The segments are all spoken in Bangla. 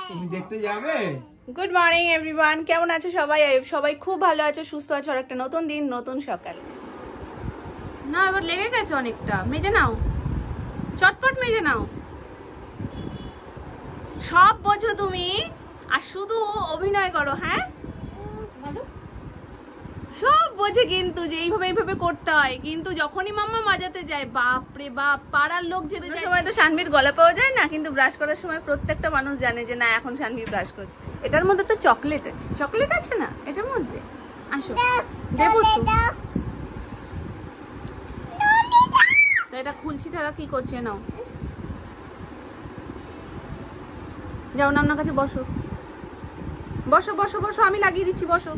তুমি দেখতে যাবে? গুড মর্নিং এভরিওয়ান, কেমন আছো সবাই? সবাই খুব ভালো আছো, সুস্থ আছো। আর একটা নতুন দিন, নতুন সকাল। না এবার লেগে গেছে অনেকটা, মেজে নাও, চটপট মেজে নাও। সব বোঝো তুমি আর শুধু অভিনয় করো। হ্যাঁ সব বোঝে কিন্তু যে এইভাবে করতে হয়, কিন্তু যখনই মাম্মা মাজাতে যায় বাপরে বাপ, পাড়ার লোক জেনে যায়। সময় তো শানভির গলা পাওয়া যায় না, কিন্তু ব্রাশ করার সময় প্রত্যেকটা মানুষ জানে যে না এখন শানভি ব্রাশ করছে। এটার মধ্যে তো চকলেট আছে, চকলেট আছে না এটার মধ্যে? আসো দেবো তো, এটা খুলছি। তারা কি করছে? নাও যাও না, আপনার কাছে বসো বসো বসো বসো, আমি লাগিয়ে দিচ্ছি, বসো।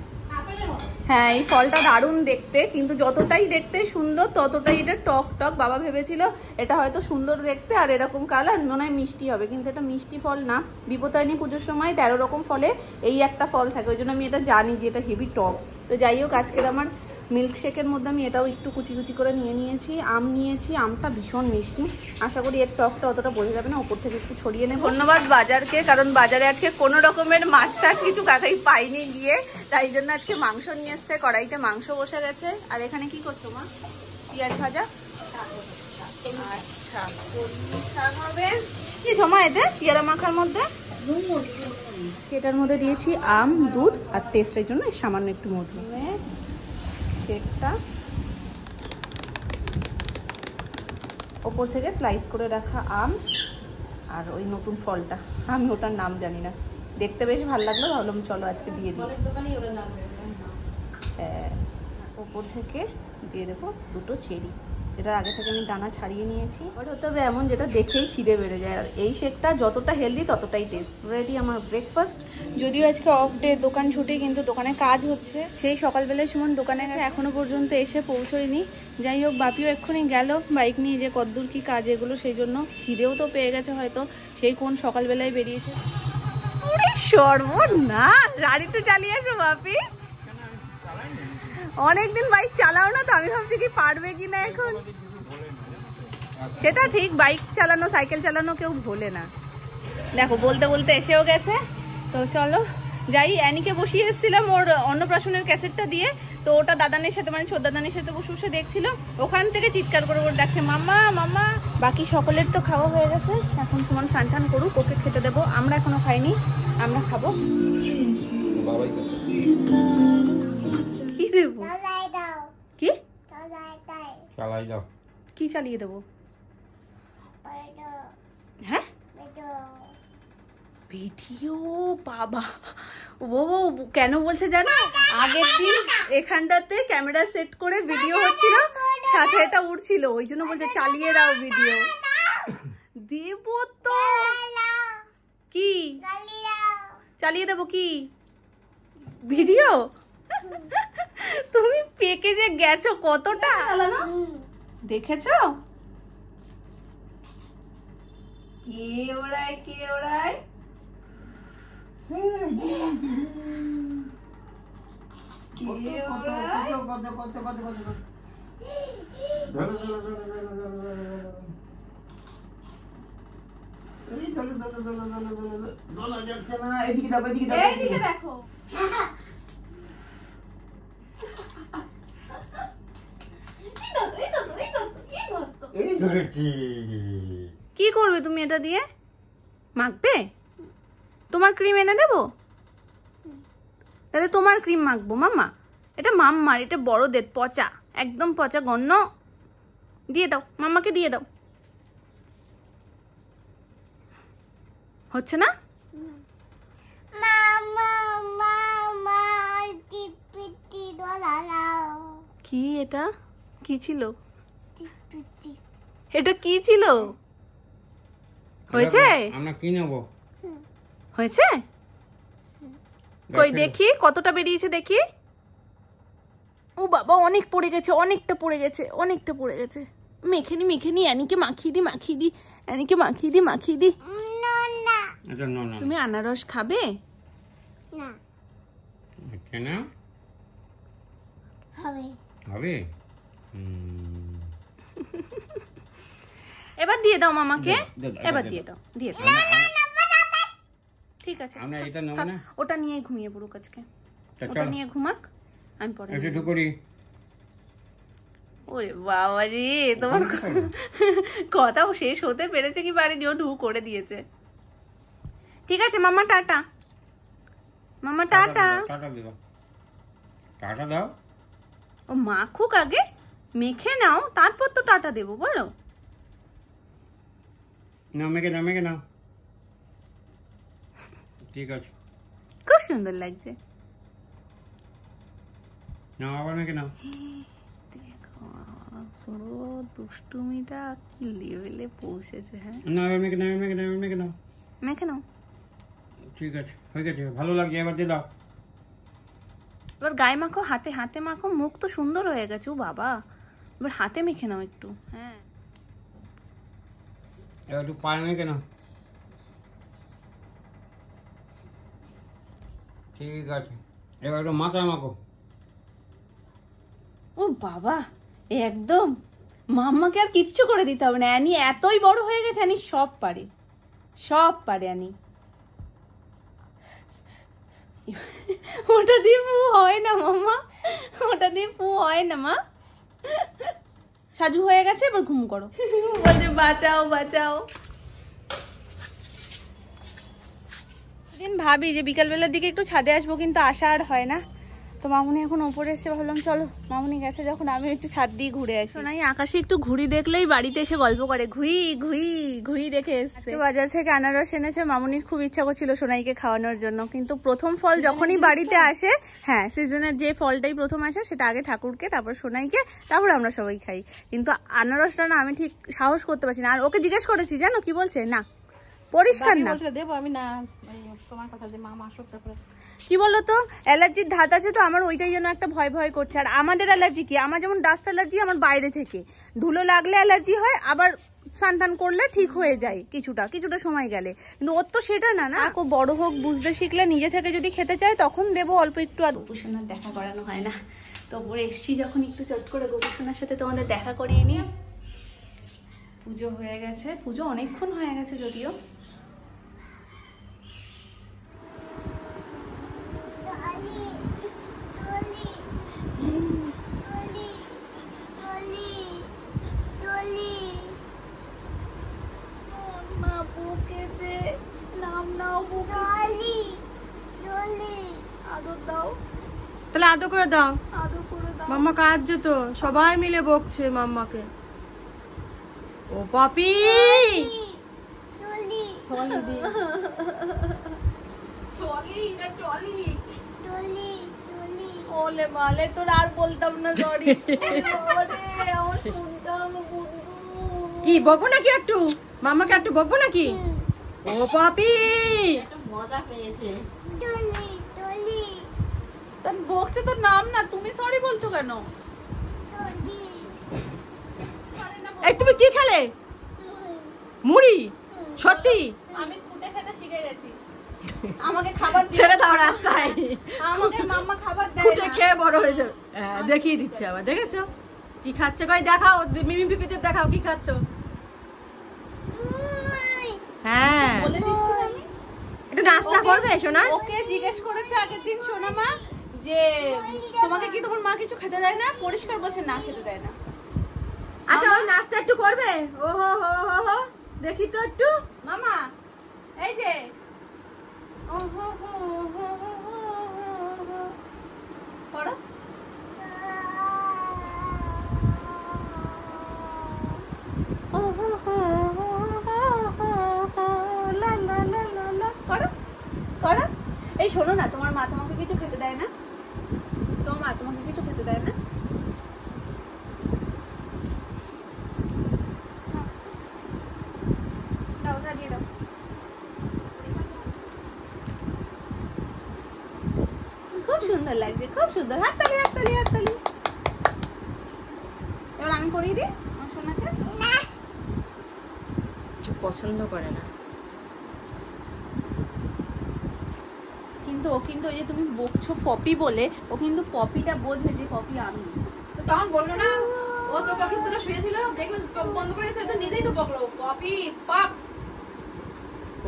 হ্যাঁ এই ফলটা দারুণ দেখতে, কিন্তু যতটাই দেখতে সুন্দর ততটাই এটা টক টক। বাবা ভেবেছিল এটা হয়তো সুন্দর দেখতে আর এরকম কালার মনে হয় মিষ্টি হবে, কিন্তু এটা মিষ্টি ফল না। বিপত্তারিণী পুজোর সময় 13 রকম ফলে এই একটা ফল থাকে, ওই জন্য আমি এটা জানি যে এটা হেভি টক। তো যাই হোক, আজকের আমার মিল্কশেকের মধ্যে আমি এটাও একটু কুচি কুচি করে নিয়ে নিয়েছি। আম নিয়েছি, আমটা ভীষণ মিষ্টি, আশা করি এর টকটা অতটা বোঝা যাবে না, ওপর থেকে একটু ছড়িয়ে নেব। ধন্যবাদ বাজারকে, কারণ বাজারে আজকে কোনো রকমের মাছ টাছ কিছু কাকাই পাইনি গিয়ে, তাই জন্য আজকে মাংস নিয়ে এসছে। কড়াইতে মাংস বসে গেছে। আর এখানে কি করছো মা? পেঁয়াজ ভাজা। আচ্ছা শাক হবে কি জমা এতে পেয়ারা মাখার মধ্যে? এটার মধ্যে দিয়েছি আম, দুধ আর টেস্টের জন্য সামান্য একটু মধু। শেকটা ওপর থেকে স্লাইস করে রাখা আম আর ওই নতুন ফলটা, আমি ওটার নাম জানি না, দেখতে বেশ ভালো লাগলো, ভাবলাম চলো আজকে দিয়ে দিই। হ্যাঁ ওপর থেকে দিয়ে দেবো দুটো চেরি, এটা আগে থেকে আমি দানা ছাড়িয়ে নিয়েছি। আর হতে হবে এমন যেটা দেখেই খিদে বেড়ে যায়, আর এই শেকটা যতটা হেলদি ততটাই টেস্ট। রেডি আমার ব্রেকফাস্ট। যদিও আজকে অফ ডে, দোকান ছুটি, কিন্তু দোকানে কাজ হচ্ছে। সেই সকালবেলায় সুমন দোকানে গেছে, এখনো পর্যন্ত এসে পৌঁছয়নি। যাই হোক, বাপিও এক্ষুনি গেল বাইক নিয়ে, যে কদ্দূর কি কাজ এগুলো, সেই জন্য খিদেও তো পেয়ে গেছে হয়তো, সেই কোন সকালবেলায় বেরিয়েছে। সর্বনাশ, গাড়িটা চালিয়ে আসো বাপি, অনেকদিন বাইক চালাও না তো, আমি ভাবছি কি পারবে কিনা এখন। সেটা ঠিক, বাইক চালানো সাইকেল চালানো কেউ ভোলে না। দেখো বলতে বলতে এসেও গেছে। তো চলো যাই। অ্যানিকে বসিয়ে এসেছিলাম ওর অন্নপ্রাশনের ক্যাসেটটা দিয়ে, তো ওটা দাদানের সাথে মানে ছোট দাদানের সাথে বসে বসে দেখছিল, ওখান থেকে চিৎকার করে করে ডাকছে মাম্মা মাম্মা। বাকি সকলের তো খাওয়া হয়ে গেছে, এখন সুমন স্নান টান করুক, ওকে খেতে দেবো। আমরা এখনো খাইনি, আমরা খাবো। কি দেবো? কি চালাই দাও। কি চালিয়ে দেবো? হ্যাঁ ভিডিও। বাবা ও কেন বলছে জানো, আগের দিন এখানটাতে ক্যামেরা সেট করে ভিডিও হচ্ছিল, সাথে এটা উঠছিল, ওই জন্য বলছে চালিয়ে দাও ভিডিও। দেব তো, কি চালিয়ে দেবো? কি ভিডিও? তুমি পেকে যে গেছো কতটা, দেখেছো? কে ওড়ায় কে ওড়ায়? এইদিকে দেখো। কি করবে তুমি এটা দিয়ে? মাখবে? তোমার ক্রিম এনে দেবো? তাহলে তোমার ক্রিম মাখবো মাম্মা। এটা মাম্মার, এটা বড়দের, পচা, একদম পচা গন্ধ। দিয়ে দাও মাম্মাকে, দিয়ে দাও। হচ্ছে না? কি এটা? কি ছিল এটা? কি ছিল? হয়েছে? আমরা কি নেবো? হয়েছে? কই দেখি কতটা বেরিয়েছে দেখি। ও বাবা অনেক পড়ে গেছে, অনেকটা পড়ে গেছে, অনেকটা পড়ে গেছে। মেখে নি অ্যানিকে মাখিয়ে দি, অ্যানিকে মাখিয়ে দি। তুমি আনারস খাবে না? কেন হবে? এবার দিয়ে দাও মামাকে, এবার দিয়ে দাও, দিয়ে দাও। ঠিক আছে আমরা এটা নেব থাক, না। ওটা নিয়ে ঘুমিয়ে পড়ুক আজকে, তা ওটা চলো নিয়ে ঘুমাক, আমি পরে একটু নিয়ে একটু করি। ওরে বাবা রে, তোমার কথাও শেষ হতে পেরেছে কি পারেনি, ও ঢু করে দিয়েছে। ঠিক আছে মাম্মা, টাটা মাম্মা, টাটা। টাটা দিবা, টাটা দাও। ও মাখুক আগে, মেখে নাও, তারপর তো টাটা দেবো, বলো। না মেখে নাও, মেখে নাও, ঠিক আছে। খুব সুন্দর লাগছে। নাও আবার মেখে নাও। দেখো পুরো দুষ্টুমিটা কি লেভেলে পৌঁছেছে। হ্যাঁ না এবার মেখে নাও, এবার মেখে নাও, এবার মেখে নাও, মেখে নাও। ঠিক আছে, হয়ে গেছে, ভালো লাগছে, এবার দিয়ে দাও। এবার গায়ে মাখো, হাতে হাতে মাখো, মুখ তো সুন্দর হয়ে গেছে। ও বাবা, এবার হাতে মেখে নাও একটু। হ্যাঁ এবার একটু পায়ে মেখে নাও, ঠিক আছে। এবার একটু মাথায় মাখো। ও বাবা, একদম মাম্মাকে আর কিচ্ছু করে দিতে হবে না, অ্যানি এতই বড় হয়ে গেছে, অ্যানি সব পারে, সব পারে অ্যানি। ওটা দিয়ে পু হয় না মাম্মা, ওটা দিয়ে পু হয় না মা। সাজু হয়ে গেছে, এবার ঘুম করো। বলছে বাঁচাও বাঁচাও। দিন ভাবি যে বিকালবেলার দিকে একটু ছাদে আসবো, কিন্তু আসা আর হয় না। তো মামুনি এখন ওপরে এসে ভাবলাম চলো, মামুনি গেছে যখন আমি একটু ছাদ দিয়ে ঘুরে আসি। শোনাই আকাশে একটু ঘুড়ি দেখলেই বাড়িতে এসে গল্প করে, ঘুই ঘুই ঘুই দেখে এসছে। বাজার থেকে আনারস এনেছে, মামুনির খুব ইচ্ছা করছিল সোনাইকে খাওয়ানোর জন্য, কিন্তু প্রথম ফল যখনই বাড়িতে আসে, হ্যাঁ সিজনের যে ফলটাই প্রথম আসে সেটা আগে ঠাকুরকে, তারপর সোনাইকে, তারপর আমরা সবাই খাই। কিন্তু আনারসটা না আমি ঠিক সাহস করতে পারছি না। আর ওকে জিজ্ঞেস করেছি, জানো কি বলছে, না পরিষ্কার না, দেবো আমি না, তোমার কথা যে মামা আসুক তারপরে। কি বলতো অ্যালার্জির ধাত আছে, তো আমার ওইটাই যেন একটা ভয় ভয় করছে। আর আমাদের অ্যালার্জি কি, আমার যেমন ডাস্ট অ্যালার্জি, আমার বাইরে থেকে ধুলো লাগলে অ্যালার্জি হয়, আবার স্নান টান করলে ঠিক হয়ে যায় কিছুটা কিছুটা সময় গেলে, কিন্তু ওর তো সেটা না। না ও বড় হোক, বুঝতে শিখলে, নিজে থেকে যদি খেতে চায় তখন দেবো অল্প একটু। আর গোপুসোনার দেখা করানো হয় না, তো ওপরে এসছি যখন একটু চট করে গোপুসোনার সাথে তোমাদের দেখা করিয়ে নিই। পুজো হয়ে গেছে, পুজো অনেকক্ষণ হয়ে গেছে যদিও। তাহলে আদর করে দাও, মাম্মা কাঁদছে তো, সবাই মিলে বকছে মাম্মাকে। ও পপি, ওলে মালে, তোর আর বলতাম না, সরি। কি বকবো নাকি একটু, মাম্মাকে একটু বকবো নাকি? ও পপি, মজা পেয়েছে। বকছে তোর নাম না, তুমি সরি বলছো কেন? এই তুমি কি খেলে? মুড়ি? সত্যি? আমি ফুটে খেতে শিখে গেছি, আমাকে খাবার ছেড়ে দাও রাস্তায়, আমাকে মাম্মা খাবার দেয় ফুটে না। খেয়ে বড় হয়ে যাবে। দেখিয়ে দিচ্ছে আবার, দেখেছো কি খাচ্ছে? কই দেখাও, মিমি পিপিতে দেখাও কি খাচ্ছো। হ্যাঁ বলে দিচ্ছি না আমি। একটু নাস্তা করবে সোনা? ওকে জিজ্ঞেস করেছে আগের দিন সোনা মা যে তোমাকে কি তোমার মা কিছু খেতে দেয় না, পরিষ্কার বলছে না, খেতে দেয় না। আচ্ছা ওই নাস্তা একটু করবে? ও হো হো হো হো, দেখি তো একটু। মামা এই যে ও হো হো হো হো হো করো। ও হো হো হো হো হো লা লা লা লা লা করো করো। এই শোনো না, তোমার মা তোমাকে কিছু খেতে দেয় না? তোমার মা তোমাকে কিছু খেতে দেয় না? দাও, লাগিয়ে দাও। খুব সুন্দর লাগছে, খুব সুন্দর। হাততালি হাততালি হাততালি। এবার আমি করিয়ে দিই আমার সোনাকে। পছন্দ করে না কিন্তু ও কিন্তু ওই যে তুমি বকছো পপি বলে, ও কিন্তু পপিটা বোঝে যে পপি আমি। তো তখন বললো না, ও তো পকেট দুটো শুয়েছিল, দেখলো চোখ বন্ধ করে গেছে, তো নিজেই তো বকলো পপি পপ।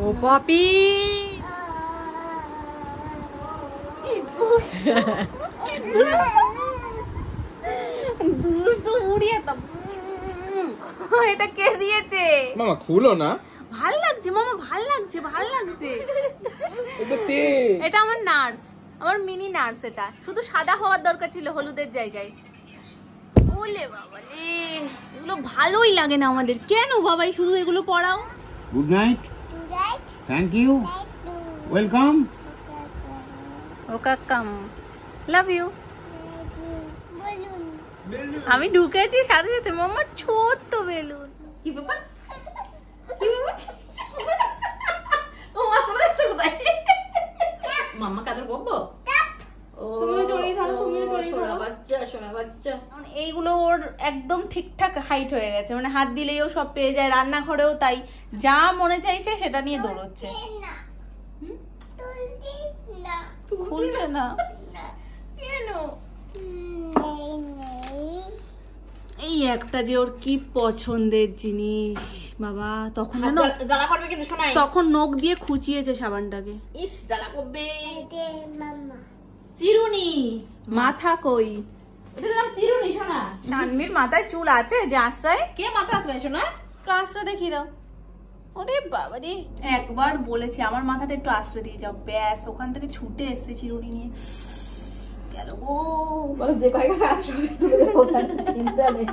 ও পপি, দুষ্টু বুড়ি একটা। এটা কে দিয়েছে? মামা খুলো না। ভাল লাগছে মামা, ভাল লাগছে, ভাল লাগছে। এটা তে। এটা আমার নার্স, আমার মিনি নার্স। এটা শুধু সাদা হওয়ার দরকার ছিল হলুদের জায়গায়। ওলে বাবা রে, এগুলো ভালোই লাগে না আমাদের। কেন বাবাই শুধু এগুলো পড়াও? Good night, thank you, welcome. ও কাকাম, লাভ ইউ। আমি ঢুকেছি সাথে সাথে মাম্মা ছোট্ট বেলুন। কি ব্যাপার? কি ব্যাপার? ও মা চলে যাচ্ছে কোথায়? মাম্মা কাদের বকবো? তুমিও জড়িয়ে ধরো, তুমিও জড়িয়ে ধরো। বাচ্চা, সোনা বাচ্চা। এইগুলো ওর একদম ঠিকঠাক হাইট হয়ে গেছে, মানে হাত দিলেই ও সব পেয়ে যায়। রান্নাঘরেও তাই, যা মনে চাইছে সেটা নিয়ে দৌড়চ্ছে। খুলছে না কেন? এই একটা যে ওর কি পছন্দের জিনিস বাবা। তখন জ্বালা করবে কিন্তু শোনাই। তখন নখ দিয়ে খুঁচিয়েছে সাবানটাকে। ইস জ্বালা করবে। চিরুনি। মাথা কই? এটার নাম চিরুনি শোনা। শানমির মাথায় চুল আছে যে আশ্রয়? কে মাথা আসলে শোনা? একটু আশ্রয় দেখিয়ে দাও। ওরে বাবা রে, একবার বলেছি আমার মাথাটা একটু আশ্রয় দিয়ে যাও, ব্যাস ওখান থেকে ছুটে এসছে চিরুনি নিয়ে। গেল গো। বলে যে কয়েক আসবে চিন্তা নেই।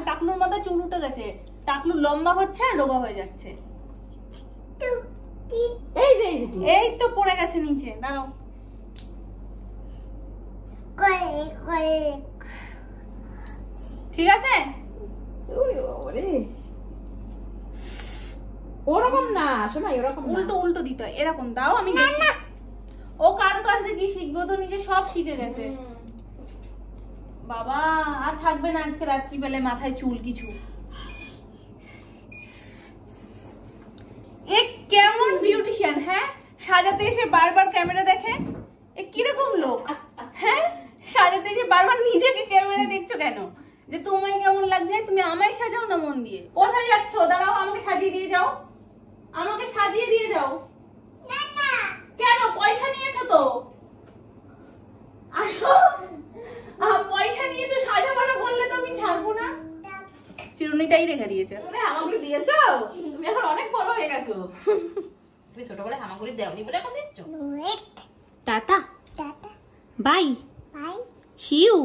টাকলুর মাথায় চুল উঠে গেছে, টাকলু লম্বা হচ্ছে আর রোগা হয়ে যাচ্ছে। এই যে এই যে এই তো পড়ে গেছে নিচে, দাঁড়াও। ঠিক আছে, ওরকম না শোনা, এরকম না। উল্টো উল্টো দিতে হয়, এরকম দাও। আমি দেখি। ও কার কাছে কি শিখবে? ও তো নিজে সব শিখে গেছে। বাবা আর থাকবে না আজকে রাত্রি বেলায় মাথায় চুল কিছু। এ কেমন বিউটিশিয়ান? হ্যাঁ, সাজাতে এসে বারবার ক্যামেরা দেখে। এ কিরকম লোক? হ্যাঁ, সাজাতে এসে বারবার নিজেকে ক্যামেরা দেখছো কেন? যে তোমায় কেমন লাগছে? তুমি আমায় সাজাও না মন দিয়ে। কোথায় যাচ্ছ? দাঁড়াও, আমাকে সাজিয়ে দিয়ে যাও, আমাকে সাজিয়ে দিয়ে যাও। কেন? পয়সা নিয়েছো তো, আসো। পয়সা নিয়েছো, সাজাবানা বললে তো আমি ছাড়বো না। চিরুনিটাই রেখে দিয়েছে। হামাগুড়ি দিয়েছো? তুমি এখন অনেক বড় হয়ে গেছো। তুমি ছোটবেলায় হামাগুড়ি দেওনি বলে এখন দিচ্ছ। Ta ta, bye, see you.